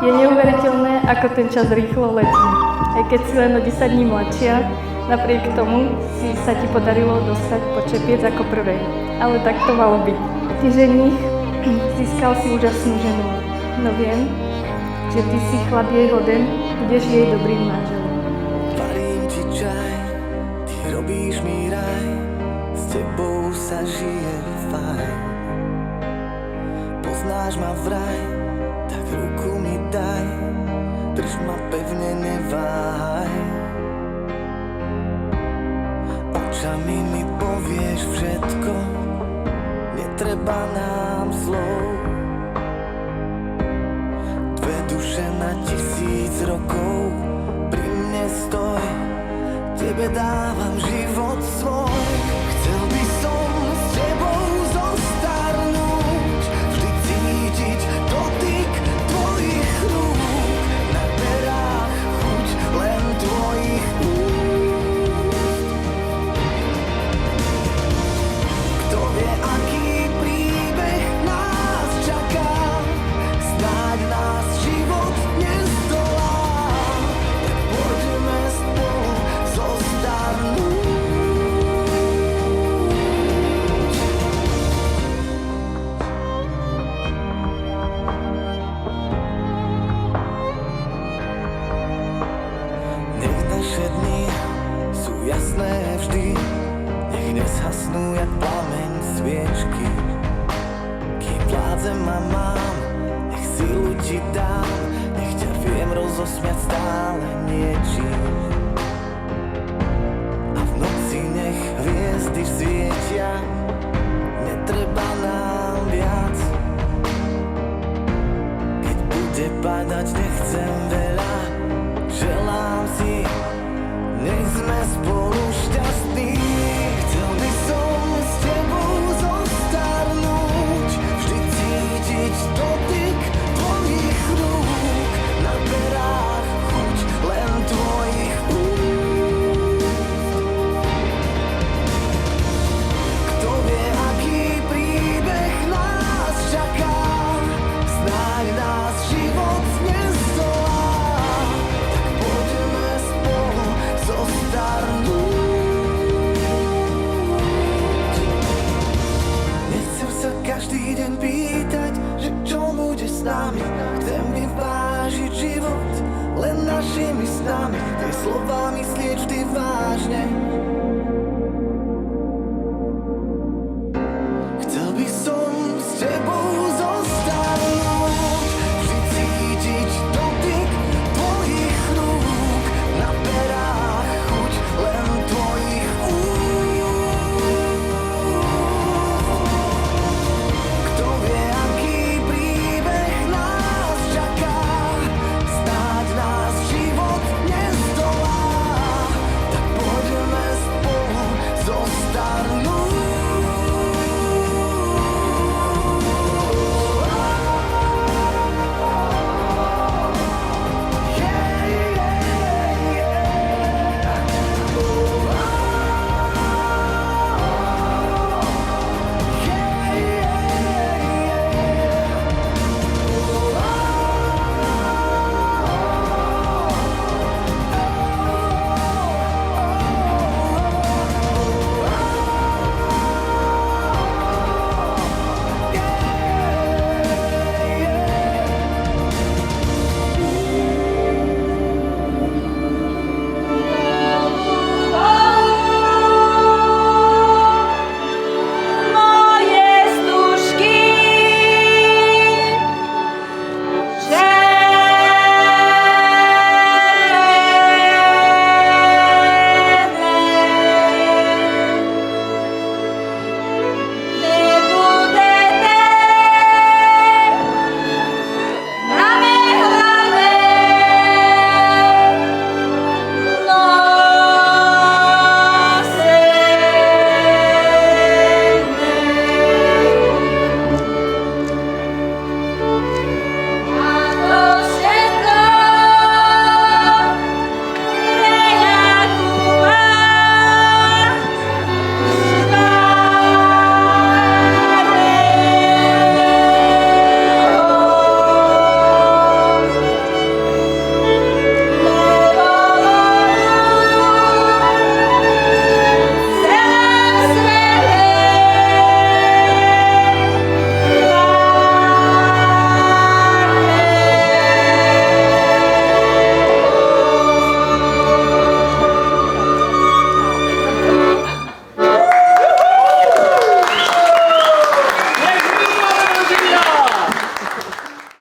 Je neuveriteľné, ako ten čas rýchlo letí. Aj keď si len o 10 dní mladšia, napriek tomu sa ti podarilo dostať pod čepiec ako prvej. Ale tak to malo byť. Ty ženích získal si úžasnú ženu. No viem, že ty si chlap jej hoden, budeš jej dobrým manželom. Varím ti čaj, ty robíš mi raj, s tebou sa žije fajn. Poznáš ma vraj, tak ruku mi daj, drž ma pevne, neváhaj. Očami mi povieš všetko, netreba nám slov. Dve duše na 1000 rokov, pri mne stoj, tebe dávam život svoj. Chcel by som s tebou zostarnúť, vždy cítiť dotyk tvojich rúk, na perách chuť len tvojich úst. Kto vie, aký príbeh nás čaká, snáď nás život nezdolá, tak poďme spolu zostarnúť. Nech naše dni sú jasné vždy, nech nezhasnú jak plameň sviečky. Kým vládzem a mám, nech silu ti dám, nech ťa viem rozosmiať stále niečím. A v noci nech hviezdy svietia, netreba nám viac. Keď bude padať, nechcem veľa, želám si, nech sme spolu šťastní. Chcel by som s tebou zostarnúť, vždy cítiť dotyk tvojich rúk, na perách chuť len tvojich úst. Kto vie, aký príbeh nás čaká, snáď nás život nezdolá, tak poďme spolu zostarnúť. Nechcem sa každý deň pýtať, že čo bude s nami. Chcem vyvážiť život len našimi snami, tie slová myslieť vždy vážne.